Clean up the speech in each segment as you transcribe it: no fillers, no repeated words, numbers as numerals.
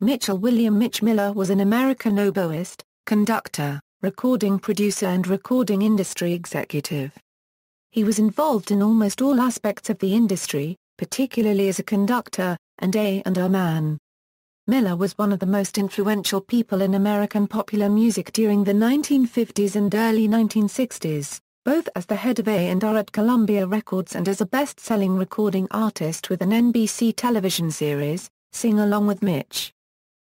William Mitch Miller was an American oboist, conductor, recording producer and recording industry executive. He was involved in almost all aspects of the industry, particularly as a conductor, and A&R man. Miller was one of the most influential people in American popular music during the 1950s and early 1960s, both as the head of A&R at Columbia Records and as a best-selling recording artist with an NBC television series, Sing Along with Mitch.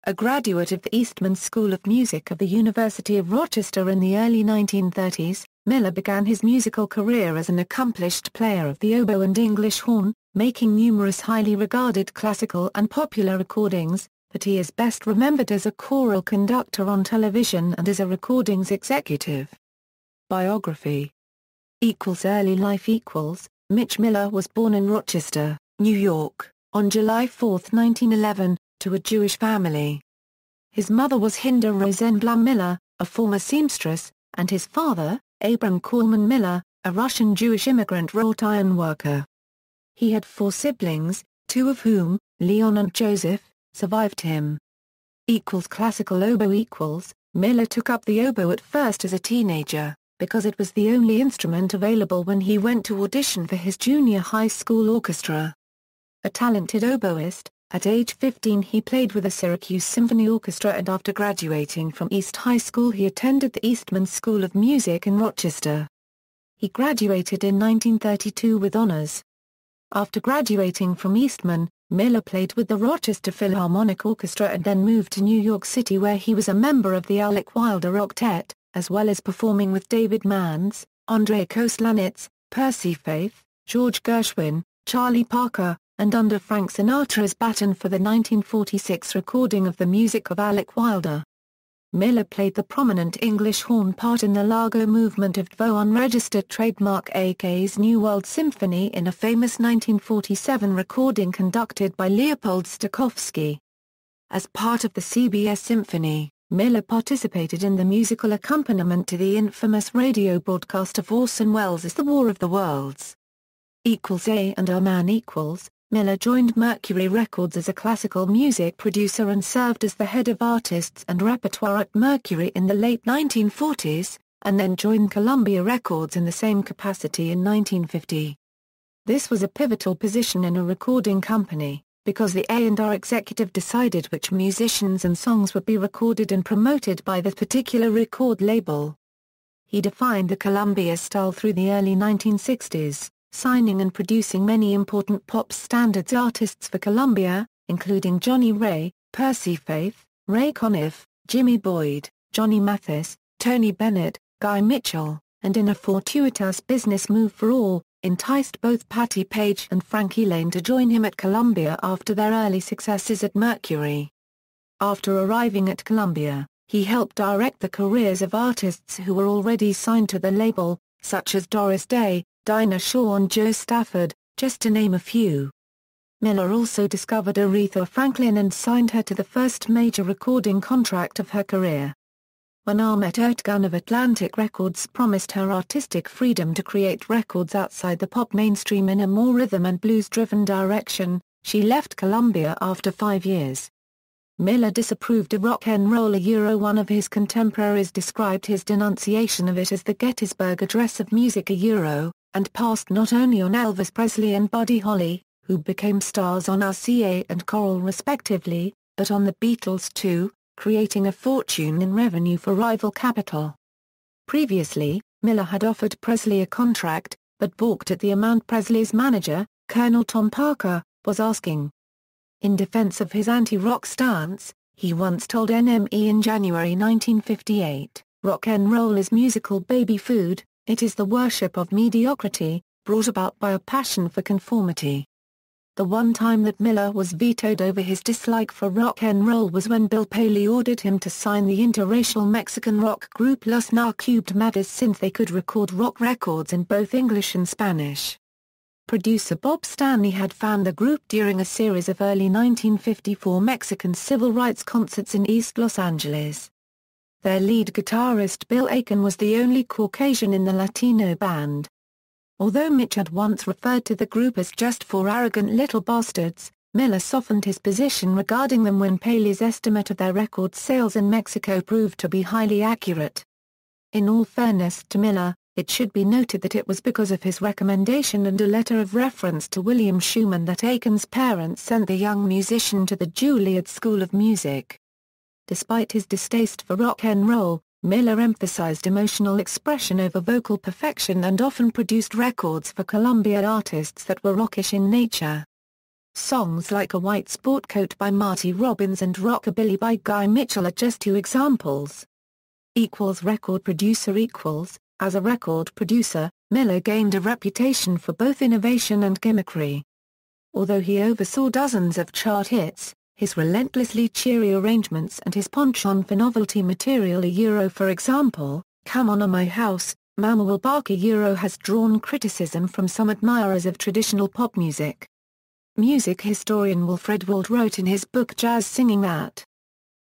A graduate of the Eastman School of Music of the University of Rochester in the early 1930s, Miller began his musical career as an accomplished player of the oboe and English horn, making numerous highly regarded classical and popular recordings, but he is best remembered as a choral conductor on television and as a recordings executive. Biography. Early life. Mitch Miller was born in Rochester, New York, on July 4, 1911, to a Jewish family. His mother was Hinda Rosenblum Miller, a former seamstress, and his father, Abram Korman Miller, a Russian Jewish immigrant wrought iron worker. He had 4 siblings, 2 of whom, Leon and Joseph, survived him. Classical oboe. Miller took up the oboe at first as a teenager, because it was the only instrument available when he went to audition for his junior high school orchestra. A talented oboist, at age 15 he played with the Syracuse Symphony Orchestra, and after graduating from East High School he attended the Eastman School of Music in Rochester. He graduated in 1932 with honors. After graduating from Eastman, Miller played with the Rochester Philharmonic Orchestra and then moved to New York City, where he was a member of the Alec Wilder Octet, as well as performing with David Manns, Andrei Kostelanetz, Percy Faith, George Gershwin, Charlie Parker, and under Frank Sinatra's baton for the 1946 recording of the music of Alec Wilder. Miller played the prominent English horn part in the Largo movement of DVO unregistered trademark AK's New World Symphony in a famous 1947 recording conducted by Leopold Stokowski. As part of the CBS Symphony, Miller participated in the musical accompaniment to the infamous radio broadcast of Orson Welles' The War of the Worlds. A&R man. Miller joined Mercury Records as a classical music producer and served as the head of artists and repertoire at Mercury in the late 1940s, and then joined Columbia Records in the same capacity in 1950. This was a pivotal position in a recording company, because the A&R executive decided which musicians and songs would be recorded and promoted by the particular record label. He defined the Columbia style through the early 1960s. Signing and producing many important pop standards artists for Columbia, including Johnny Ray, Percy Faith, Ray Conniff, Jimmy Boyd, Johnny Mathis, Tony Bennett, Guy Mitchell, and in a fortuitous business move for all, enticed both Patti Page and Frankie Laine to join him at Columbia after their early successes at Mercury. After arriving at Columbia, he helped direct the careers of artists who were already signed to the label, such as Doris Day, Dinah Shaw and Joe Stafford, just to name a few. Miller also discovered Aretha Franklin and signed her to the first major recording contract of her career. When Ahmet Ertegun of Atlantic Records promised her artistic freedom to create records outside the pop mainstream in a more rhythm and blues-driven direction, she left Columbia after 5 years. Miller disapproved of rock and roll. One of his contemporaries described his denunciation of it as the Gettysburg Address of music. And passed not only on Elvis Presley and Buddy Holly, who became stars on RCA and Choral respectively, but on the Beatles too, creating a fortune in revenue for rival Capitol. Previously, Miller had offered Presley a contract, but balked at the amount Presley's manager, Colonel Tom Parker, was asking. In defense of his anti-rock stance, he once told NME in January 1958, "Rock and roll is musical baby food. It is the worship of mediocrity, brought about by a passion for conformity." The one time that Miller was vetoed over his dislike for rock and roll was when Bill Paley ordered him to sign the interracial Mexican rock group Los Narcoobed since they could record rock records in both English and Spanish. Producer Bob Stanley had found the group during a series of early 1954 Mexican civil rights concerts in East Los Angeles. Their lead guitarist Bill Aiken was the only Caucasian in the Latino band. Although Mitch had once referred to the group as just 4 arrogant little bastards, Miller softened his position regarding them when Paley's estimate of their record sales in Mexico proved to be highly accurate. In all fairness to Miller, it should be noted that it was because of his recommendation and a letter of reference to William Schumann that Aiken's parents sent the young musician to the Juilliard School of Music. Despite his distaste for rock and roll, Miller emphasized emotional expression over vocal perfection and often produced records for Columbia artists that were rockish in nature. Songs like A White Sport Coat by Marty Robbins and Rockabilly by Guy Mitchell are just two examples. Record producer. As a record producer, Miller gained a reputation for both innovation and gimmickry. Although he oversaw dozens of chart hits, his relentlessly cheery arrangements and his penchant for novelty material for example, Come On My House, Mama Will Bark has drawn criticism from some admirers of traditional pop music. Music historian Wilfred Wald wrote in his book Jazz Singing that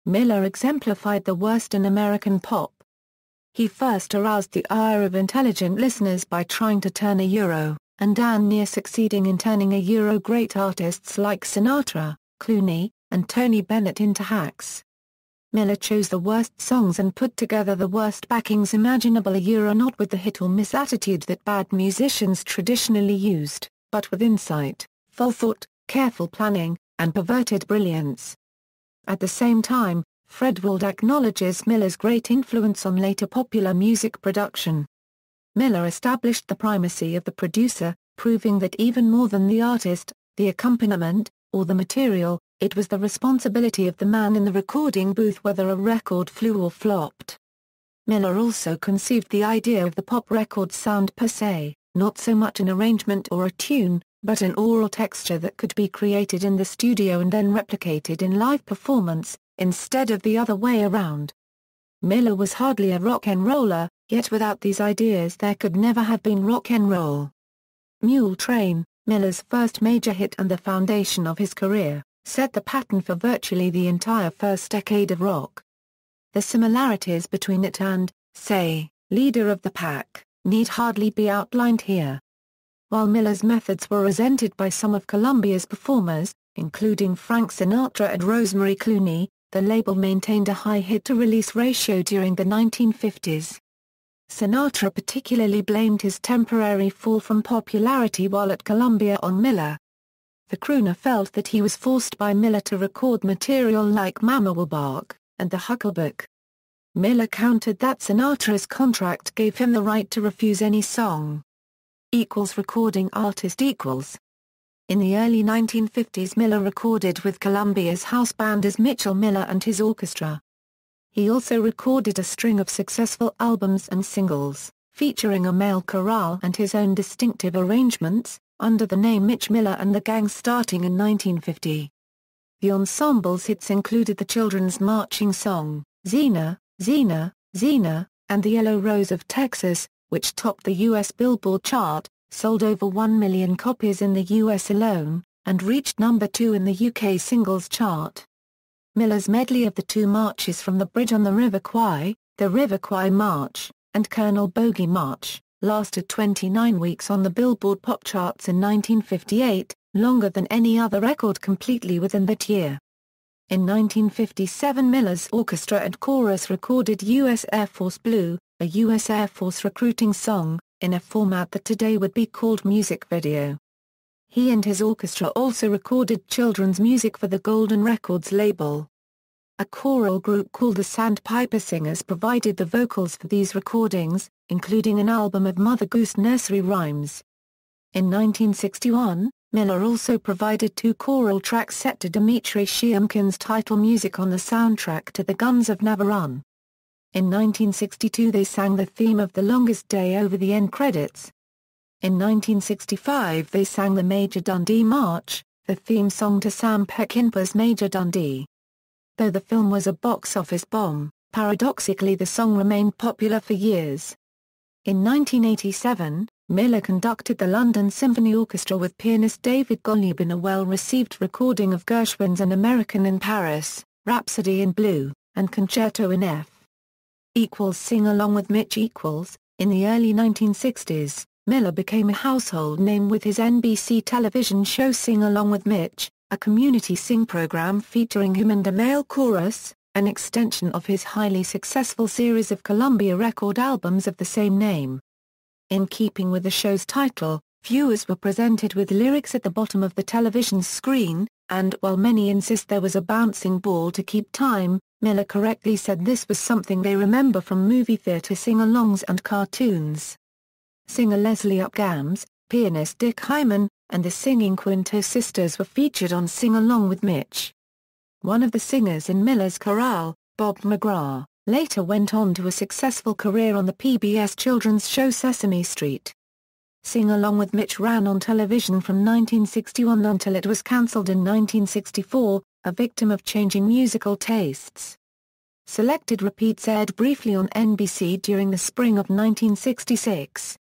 Miller exemplified the worst in American pop. He first aroused the ire of intelligent listeners by trying to turn a Euro, and damn near succeeding in turning a Euro great artists like Sinatra, Clooney, and Tony Bennett into hacks. Miller chose the worst songs and put together the worst backings imaginable, a Euro not with the hit or miss attitude that bad musicians traditionally used, but with insight, forethought, careful planning, and perverted brilliance. At the same time, Fred Wald acknowledges Miller's great influence on later popular music production. Miller established the primacy of the producer, proving that even more than the artist, the accompaniment, or the material, it was the responsibility of the man in the recording booth whether a record flew or flopped. Miller also conceived the idea of the pop record sound per se, not so much an arrangement or a tune, but an aural texture that could be created in the studio and then replicated in live performance, instead of the other way around. Miller was hardly a rock and roller, yet without these ideas there could never have been rock and roll. Mule Train, Miller's first major hit and the foundation of his career, set the pattern for virtually the entire first decade of rock. The similarities between it and, say, Leader of the Pack, need hardly be outlined here. While Miller's methods were resented by some of Columbia's performers, including Frank Sinatra and Rosemary Clooney, the label maintained a high hit-to-release ratio during the 1950s. Sinatra particularly blamed his temporary fall from popularity while at Columbia on Miller. The crooner felt that he was forced by Miller to record material like Mama Will Bark, and The Huckleberry. Miller countered that Sinatra's contract gave him the right to refuse any song. Recording artist. In the early 1950s Miller recorded with Columbia's house band as Mitchell Miller and his orchestra. He also recorded a string of successful albums and singles, featuring a male chorale and his own distinctive arrangements, under the name Mitch Miller and the Gang starting in 1950. The ensemble's hits included the children's marching song, Xena, Xena, Xena, and The Yellow Rose of Texas, which topped the U.S. Billboard chart, sold over 1 million copies in the U.S. alone, and reached number 2 in the UK singles chart. Miller's medley of the two marches from the Bridge on the River Kwai, the River Kwai March, and Colonel Bogey March, lasted 29 weeks on the Billboard pop charts in 1958, longer than any other record completely within that year. In 1957 Miller's orchestra and chorus recorded U.S. Air Force Blue, a U.S. Air Force recruiting song, in a format that today would be called music video. He and his orchestra also recorded children's music for the Golden Records label. A choral group called the Sandpiper Singers provided the vocals for these recordings, including an album of Mother Goose nursery rhymes. In 1961, Miller also provided 2 choral tracks set to Dmitri Tiomkin's title music on the soundtrack to The Guns of Navarone. In 1962 they sang the theme of The Longest Day over the end credits. In 1965 they sang the Major Dundee March, the theme song to Sam Peckinpah's Major Dundee. Though the film was a box office bomb, paradoxically the song remained popular for years. In 1987, Miller conducted the London Symphony Orchestra with pianist David Golub in a well-received recording of Gershwin's An American in Paris, Rhapsody in Blue, and Concerto in F. Sing Along with Mitch. In the early 1960s, Miller became a household name with his NBC television show Sing Along with Mitch, a community sing program featuring him and a male chorus, an extension of his highly successful series of Columbia record albums of the same name. In keeping with the show's title, viewers were presented with lyrics at the bottom of the television screen, and while many insist there was a bouncing ball to keep time, Miller correctly said this was something they remember from movie theater sing-alongs and cartoons. Singer Leslie Upgams, pianist Dick Hyman, and the singing Quinto sisters were featured on Sing Along with Mitch. One of the singers in Miller's chorale, Bob McGrath, later went on to a successful career on the PBS children's show Sesame Street. Sing Along with Mitch ran on television from 1961 until it was cancelled in 1964, a victim of changing musical tastes. Selected repeats aired briefly on NBC during the spring of 1966.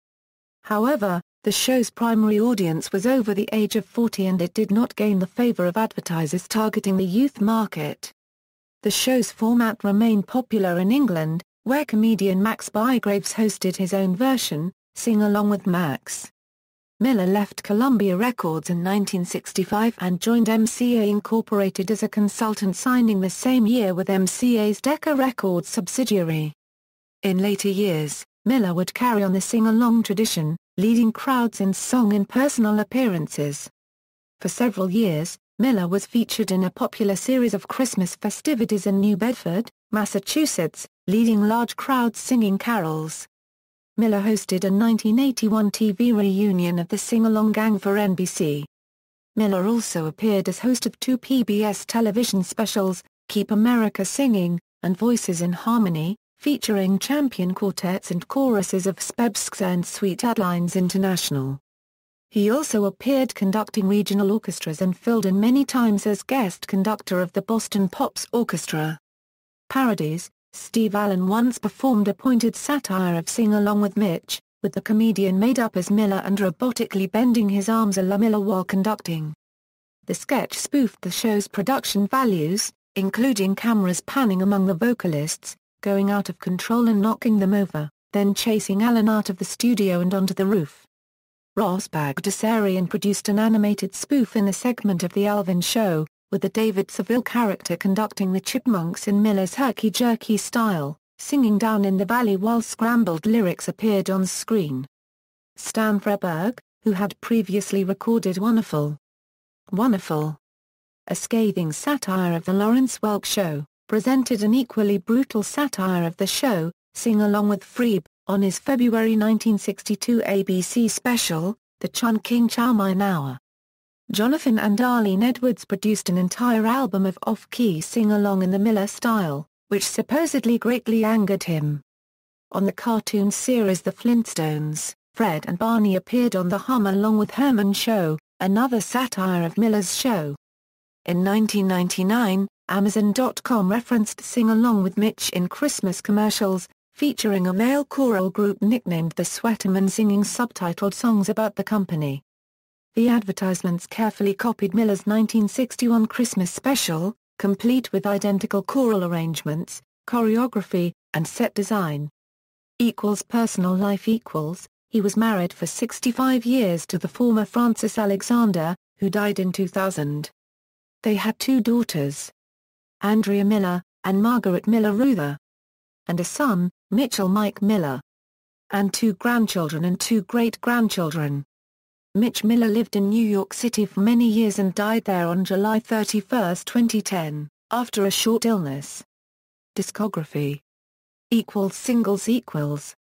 However, the show's primary audience was over the age of 40 and it did not gain the favor of advertisers targeting the youth market. The show's format remained popular in England, where comedian Max Bygraves hosted his own version, Sing Along with Max. Miller left Columbia Records in 1965 and joined MCA Incorporated as a consultant, signing the same year with MCA's Decca Records subsidiary. In later years, Miller would carry on the sing-along tradition, leading crowds in song and personal appearances. For several years, Miller was featured in a popular series of Christmas festivities in New Bedford, Massachusetts, leading large crowds singing carols. Miller hosted a 1981 TV reunion of the Sing-Along Gang for NBC. Miller also appeared as host of two PBS television specials, Keep America Singing, and Voices in Harmony, featuring champion quartets and choruses of Spebska and Sweet Adelines International. He also appeared conducting regional orchestras and filled in many times as guest conductor of the Boston Pops Orchestra. Parodies: Steve Allen once performed a pointed satire of Sing Along with Mitch, with the comedian made up as Miller and robotically bending his arms a la Miller while conducting. The sketch spoofed the show's production values, including cameras panning among the vocalists, going out of control and knocking them over, then chasing Allen out of the studio and onto the roof. Ross Bagdasarian produced an animated spoof in a segment of The Alvin Show, with the David Seville character conducting the Chipmunks in Miller's herky-jerky style, singing Down in the Valley while scrambled lyrics appeared on screen. Stan Freberg, who had previously recorded Wonderful, a scathing satire of the Lawrence Welk Show, presented an equally brutal satire of the show, Sing Along with Freeb, on his February 1962 ABC special, The Chun King Chow Mein Hour. Jonathan and Arlene Edwards produced an entire album of off-key sing-along in the Miller style, which supposedly greatly angered him. On the cartoon series The Flintstones, Fred and Barney appeared on the Hum Along with Herman show, another satire of Miller's show. In 1999, Amazon.com referenced Sing Along with Mitch in Christmas commercials, featuring a male choral group nicknamed the Sweatermen singing subtitled songs about the company. The advertisements carefully copied Miller's 1961 Christmas special, complete with identical choral arrangements, choreography, and set design. Personal life. He was married for 65 years to the former Frances Alexander, who died in 2000. They had two daughters, Andrea Miller, and Margaret Miller Ruther, and a son, Mitchell Mike Miller, and two grandchildren and two great-grandchildren. Mitch Miller lived in New York City for many years and died there on July 31, 2010, after a short illness. Discography. Singles.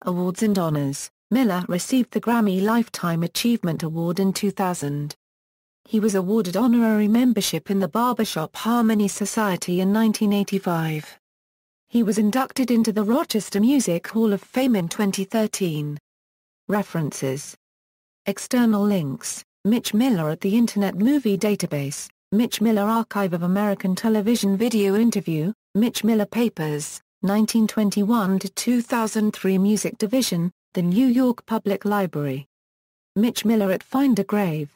Awards and honors. Miller received the Grammy Lifetime Achievement Award in 2000. He was awarded honorary membership in the Barbershop Harmony Society in 1985. He was inducted into the Rochester Music Hall of Fame in 2013. References. External links: Mitch Miller at the Internet Movie Database, Mitch Miller Archive of American Television Video Interview, Mitch Miller Papers, 1921-2003 Music Division, The New York Public Library. Mitch Miller at Find a Grave.